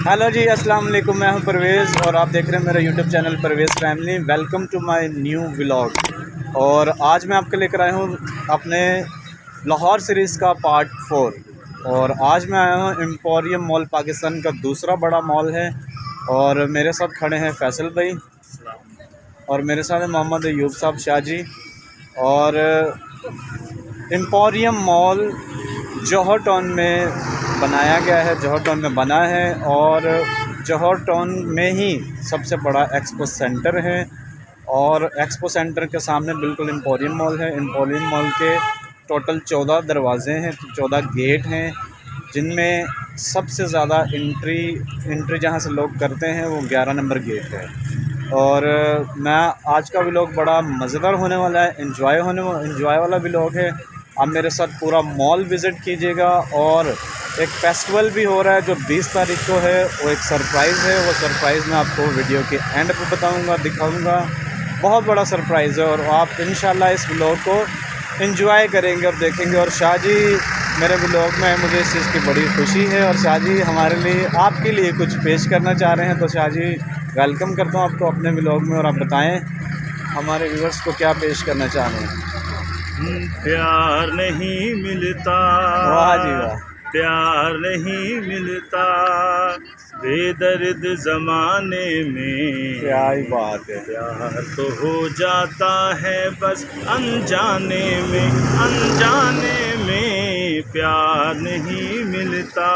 Hello जी, अस्सलाम वालेकुम। मैं हूं परवेज़ और आप देख रहे हैं मेरा YouTube channel Parvez family. Welcome to my new vlog. और आज मैं आपके लेकर आया हूं अपने लाहौर सीरीज़ का पार्ट 4। और आज मैं आया हूं एम्पोरियम मॉल, पाकिस्तान का दूसरा बड़ा मॉल है। और मेरे साथ खड़े हैं फैसल भाई और मेरे साथ है मोहम्मद अयूब साहब शाह जी। और एम्पोरियम मॉल जौहर टाउन में बनाया गया है, जौहर टाउन में बना है और जौहर टाउन में ही सबसे बड़ा एक्सपो सेंटर है। और एक्सपो सेंटर के सामने बिल्कुल एम्पोरियम मॉल है। एम्पोरियम मॉल के टोटल 14 दरवाज़े हैं, 14 गेट हैं, जिनमें सबसे ज़्यादा एंट्री जहाँ से लोग करते हैं वो 11 नंबर गेट है। और मैं आज का व्लॉग बड़ा मज़ेदार होने वाला है, एंजॉय वाला व्लॉग है। आप मेरे साथ पूरा मॉल विज़िट कीजिएगा। और एक फेस्टिवल भी हो रहा है जो 20 तारीख को है, वो एक सरप्राइज़ है। वो सरप्राइज़ मैं आपको वीडियो के एंड पे बताऊंगा, दिखाऊंगा। बहुत बड़ा सरप्राइज़ है और आप इंशाल्लाह इस व्लॉग को एंजॉय करेंगे और देखेंगे। और शाह जी मेरे व्लॉग में, मुझे इस चीज़ की बड़ी खुशी है। और शाह जी हमारे लिए, आपके लिए कुछ पेश करना चाह रहे हैं। तो शाह जी वेलकम करता हूँ आपको अपने व्लॉग में, और आप बताएं हमारे व्यूअर्स को क्या पेश करना चाह रहे हैं। प्यार नहीं मिलता, वाह जी वाह, प्यार नहीं मिलता बेदर्द ज़माने में। क्या ही बात है। प्यार तो हो जाता है बस अनजाने में, अनजाने में प्यार नहीं मिलता।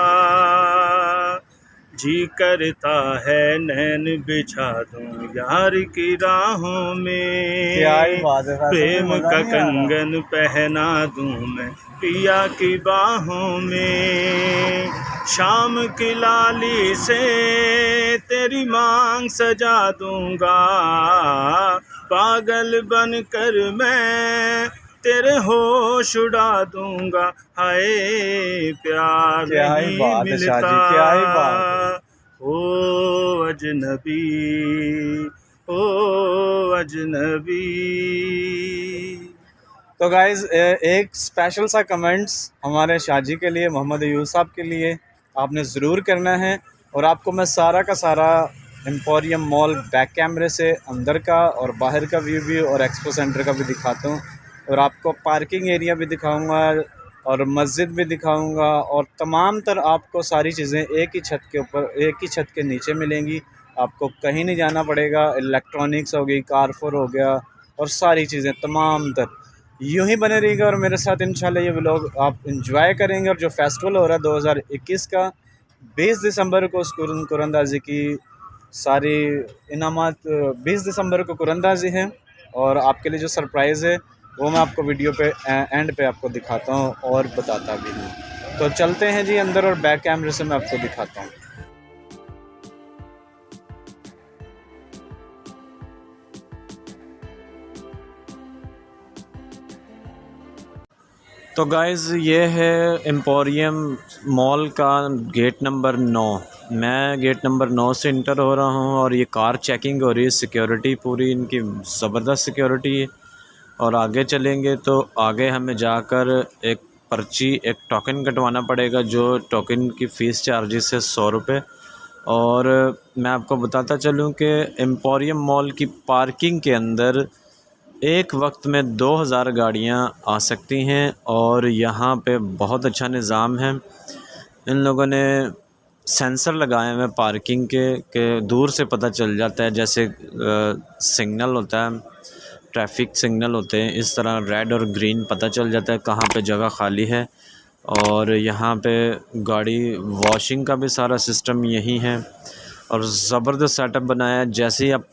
जी करता है नैन बिछा दूं यार की राहों में, क्या ही बात है। प्रेम का कंगन पहना दूं मैं पिया की बाहों में। शाम की लाली से तेरी मांग सजा दूंगा, पागल बनकर मैं तेरे होश उड़ा दूंगा। हाय प्यार नहीं मिलता, क्या ही बात है। ओ अजनबी, ओ अजनबी। तो गाइज़ एक स्पेशल सा कमेंट्स हमारे शाह जी के लिए, मोहम्मद अयूब साहब के लिए आपने ज़रूर करना है। और आपको मैं सारा का सारा एम्पोरियम मॉल बैक कैमरे से अंदर का और बाहर का व्यू भी और एक्सपो सेंटर का भी दिखाता हूँ। और आपको पार्किंग एरिया भी दिखाऊंगा और मस्जिद भी दिखाऊंगा। और तमाम तर आपको सारी चीज़ें एक ही छत के ऊपर, एक ही छत के नीचे मिलेंगी। आपको कहीं नहीं जाना पड़ेगा। इलेक्ट्रॉनिक्स हो गई, कारफोर हो गया, और सारी चीज़ें तमाम तर। यूँ ही बने रहिएगा और मेरे साथ इंशाल्लाह ये व्लॉग आप इंजॉय करेंगे। और जो फेस्टिवल हो रहा है 2021 का, 20 दिसंबर को कुरंदाजी की सारी इनामात, 20 दिसंबर को कुरंदाजी है। और आपके लिए जो सरप्राइज़ है वो मैं आपको वीडियो पे एंड पे आपको दिखाता हूँ और बताता भी हूँ। तो चलते हैं जी अंदर और बैक कैमरे से मैं आपको दिखाता हूँ। तो गाइज़ ये है एम्पोरियम मॉल का गेट नंबर 9। मैं गेट नंबर 9 से इंटर हो रहा हूँ और ये कार चेकिंग हो रही है। सिक्योरिटी पूरी इनकी ज़बरदस्त सिक्योरिटी है। और आगे चलेंगे तो आगे हमें जाकर एक पर्ची, एक टोकन कटवाना पड़ेगा, जो टोकन की फ़ीस चार्जेस है 100 रुपये। और मैं आपको बताता चलूँ कि एम्पोरियम मॉल की पार्किंग के अंदर एक वक्त में 2000 गाड़ियाँ आ सकती हैं। और यहाँ पे बहुत अच्छा निज़ाम है। इन लोगों ने सेंसर लगाए हुए पार्किंग के दूर से पता चल जाता है। जैसे सिग्नल होता है, ट्रैफिक सिग्नल होते हैं, इस तरह रेड और ग्रीन पता चल जाता है कहाँ पे जगह खाली है। और यहाँ पे गाड़ी वॉशिंग का भी सारा सिस्टम यही है। और ज़बरदस्त सेटअप बनाया है। जैसे ही आप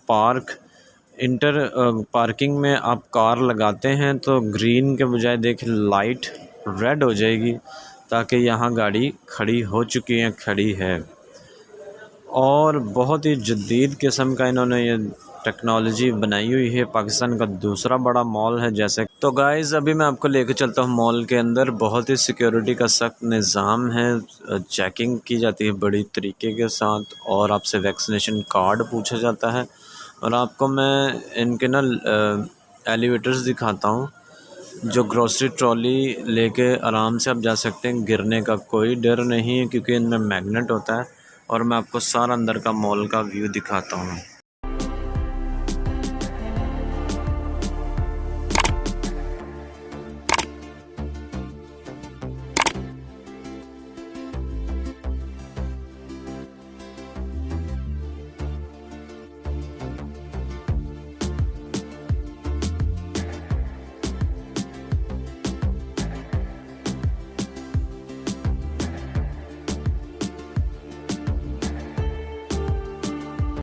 पार्किंग में आप कार लगाते हैं तो ग्रीन के बजाय देखिए लाइट रेड हो जाएगी, ताकि यहाँ गाड़ी खड़ी हो चुकी है, खड़ी है। और बहुत ही जदीद किस्म का इन्होंने ये टेक्नोलॉजी बनाई हुई है। पाकिस्तान का दूसरा बड़ा मॉल है जैसे। तो गाइज़ अभी मैं आपको लेकर चलता हूँ मॉल के अंदर। बहुत ही सिक्योरिटी का सख्त निज़ाम है। चेकिंग की जाती है बड़ी तरीके के साथ और आपसे वैक्सीनेशन कार्ड पूछा जाता है। और आपको मैं इनके ना एलिवेटर्स दिखाता हूँ, जो ग्रोसरी ट्रॉली लेके आराम से आप जा सकते हैं। गिरने का कोई डर नहीं है क्योंकि इनमें मैग्नेट होता है। और मैं आपको सारा अंदर का मॉल का व्यू दिखाता हूँ।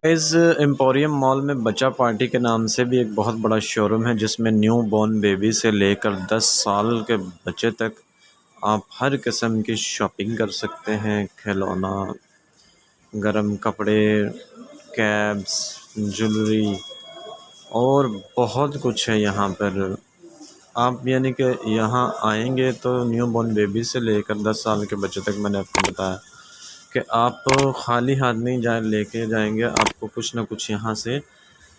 इस एम्पोरियम मॉल में बच्चा पार्टी के नाम से भी एक बहुत बड़ा शोरूम है, जिसमें न्यू बॉर्न बेबी से लेकर 10 साल के बच्चे तक आप हर किस्म की शॉपिंग कर सकते हैं। खिलौना, गर्म कपड़े, कैब्स, ज्वेलरी और बहुत कुछ है यहाँ पर। आप यानी कि यहाँ आएंगे तो न्यू बॉर्न बेबी से लेकर 10 साल के बच्चे तक, मैंने आपको बताया कि आप खाली हाथ नहीं लेके जाएंगे। आपको कुछ ना कुछ यहाँ से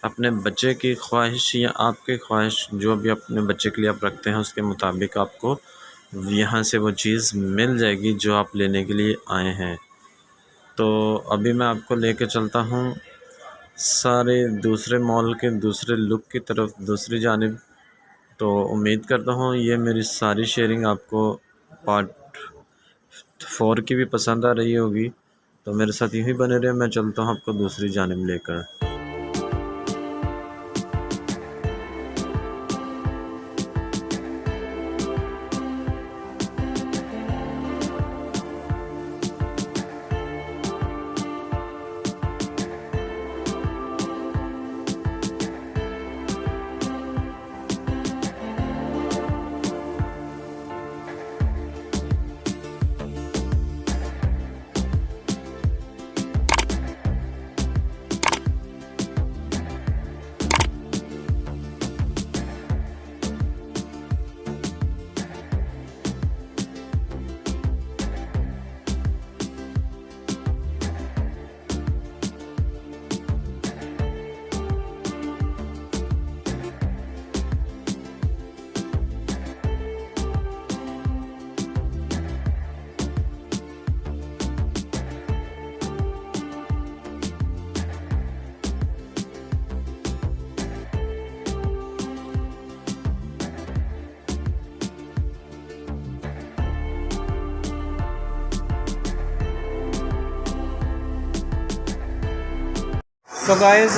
अपने बच्चे की ख्वाहिश या आपकी ख्वाहिश जो भी अपने बच्चे के लिए आप रखते हैं उसके मुताबिक आपको यहाँ से वो चीज़ मिल जाएगी जो आप लेने के लिए आए हैं। तो अभी मैं आपको लेके चलता हूँ सारे दूसरे मॉल के दूसरे लुक की तरफ, दूसरी जानिब। तो उम्मीद करता हूँ ये मेरी सारी शेयरिंग आपको पार्ट 4 की भी पसंद आ रही होगी। तो मेरे साथ यूँ ही बने रहे, मैं चलता हूँ आपको दूसरी जानिब लेकर। तो गाइज़,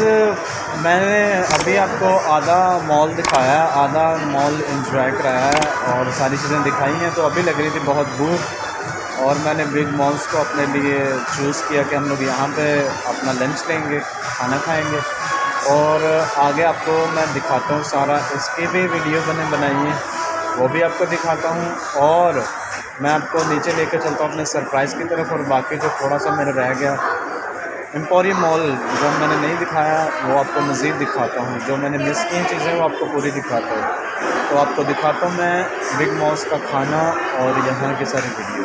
मैंने अभी आपको आधा मॉल दिखाया, आधा मॉल एंजॉय कराया है और सारी चीज़ें दिखाई हैं। तो अभी लग रही थी बहुत भूख और मैंने बिग मॉल्स को अपने लिए चूज़ किया कि हम लोग यहाँ पे अपना लंच लेंगे, खाना खाएंगे और आगे आपको मैं दिखाता हूँ सारा। इसकी भी वीडियो बनाई है, वो भी आपको दिखाता हूँ और मैं आपको नीचे लेकर चलता हूँ अपने सरप्राइज़ की तरफ। और बाकी जो थोड़ा सा मेरा रह गया एम्पोरियम मॉल जो मैंने नहीं दिखाया वो आपको मज़ीद दिखाता हूँ। जो मैंने मिस की चीज़ें वो आपको पूरी दिखाता हूँ। तो आपको दिखाता हूँ मैं बिग मॉल्स का खाना और यहाँ की सारी वीडियो।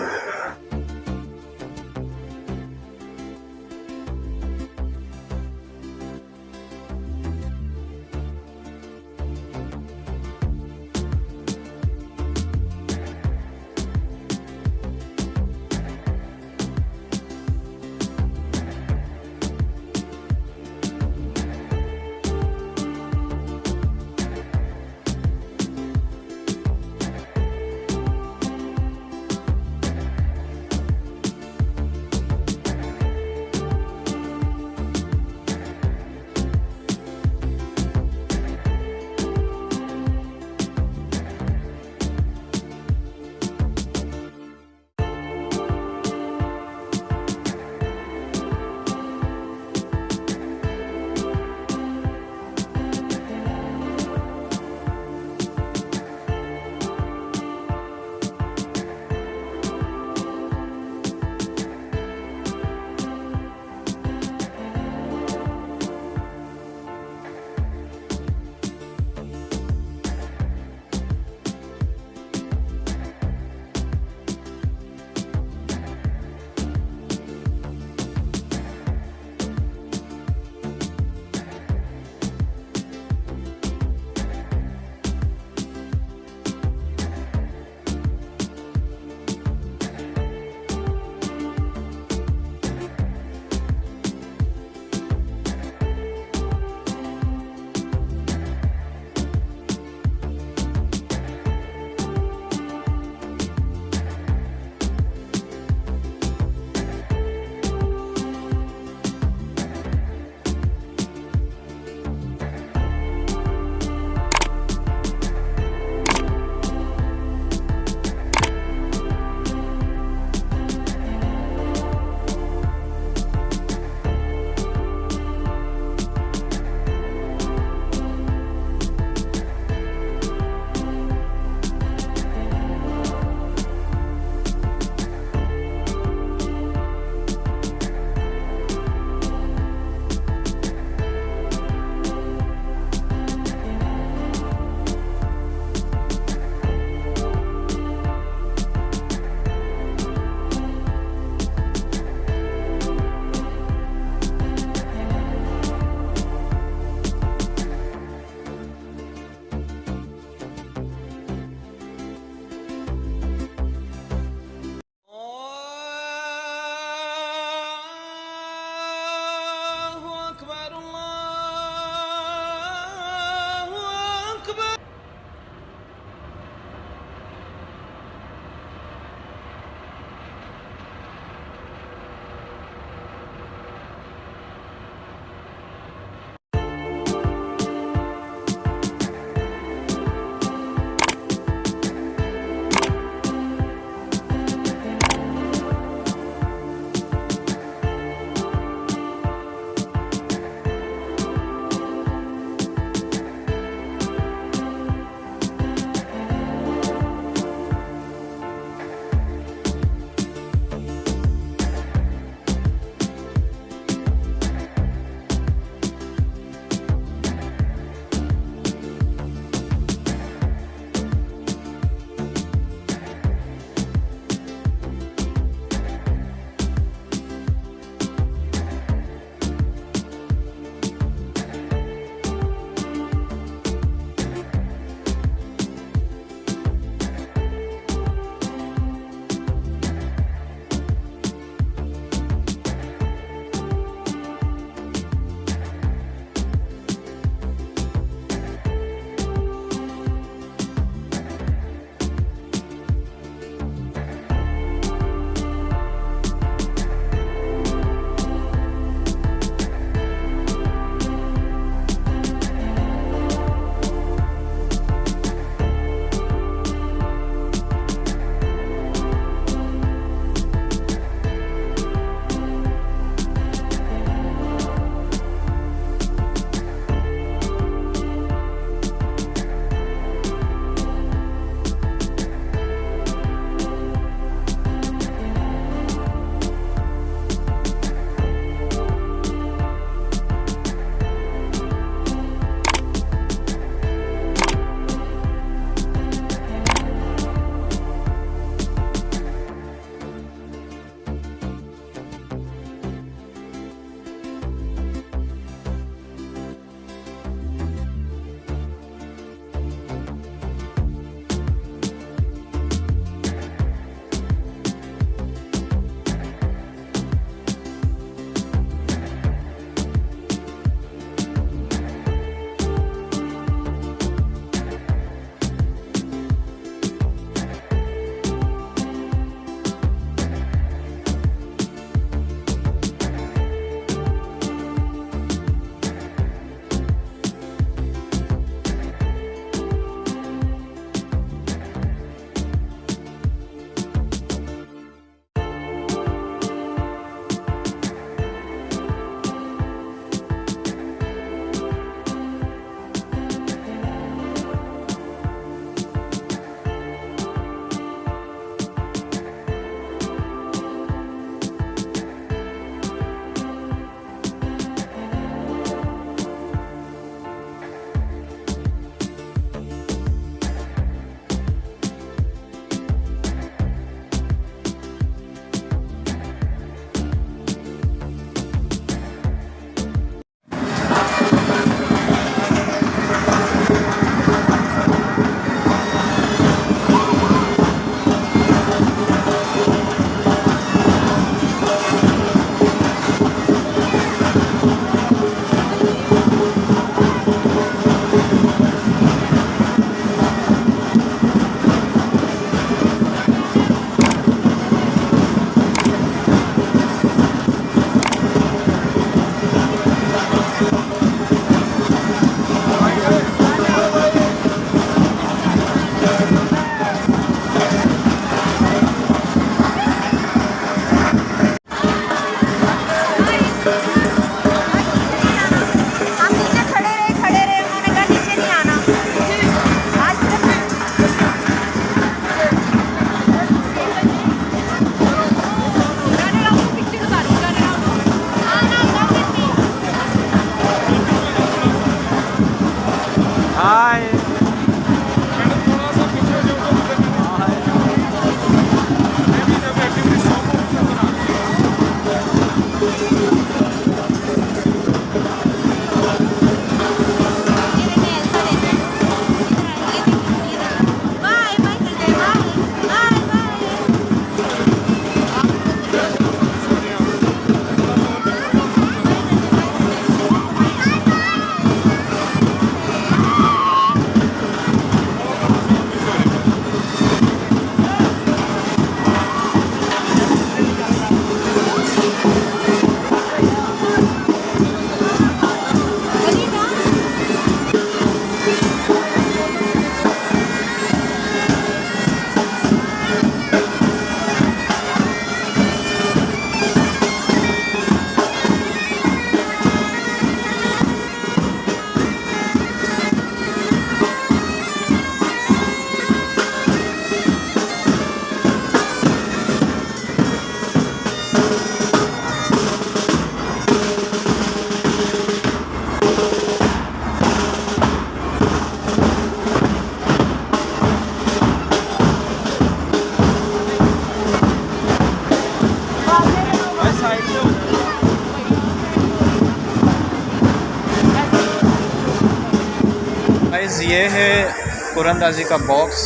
गाइस ये है कुरंदाजी का बॉक्स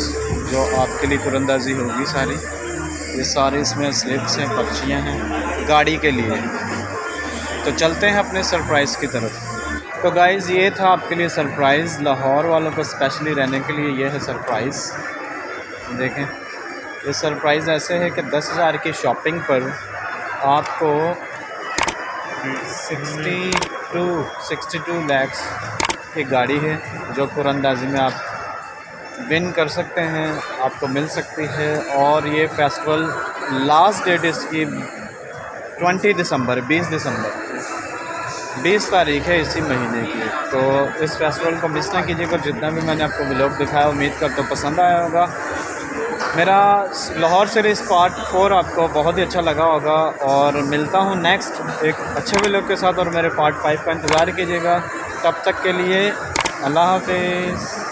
जो आपके लिए कुरंदाजी होगी सारी। ये सारे इसमें स्लिप्स हैं, पर्चियाँ हैं गाड़ी के लिए। तो चलते हैं अपने सरप्राइज़ की तरफ। तो गाइस ये था आपके लिए सरप्राइज़, लाहौर वालों को स्पेशली रहने के लिए ये है सरप्राइज़। देखें ये सरप्राइज़ ऐसे है कि 10,000 की शॉपिंग पर आपको 62 लाख की गाड़ी है जो कुरंदाजी में आप विन कर सकते हैं, आपको मिल सकती है। और ये फेस्टिवल लास्ट डेट इसकी 20 तारीख है इसी महीने की। तो इस फेस्टिवल को मिस ना कीजिएगा। जितना भी मैंने आपको व्लॉग दिखाया उम्मीद करता हूँ पसंद आया होगा। मेरा लाहौर सीरीज़ पार्ट 4 आपको बहुत ही अच्छा लगा होगा। और मिलता हूँ नेक्स्ट एक अच्छे व्लॉग के साथ और मेरे पार्ट 5 का इंतज़ार कीजिएगा। तब तक के लिए अल्लाह हाफिज़।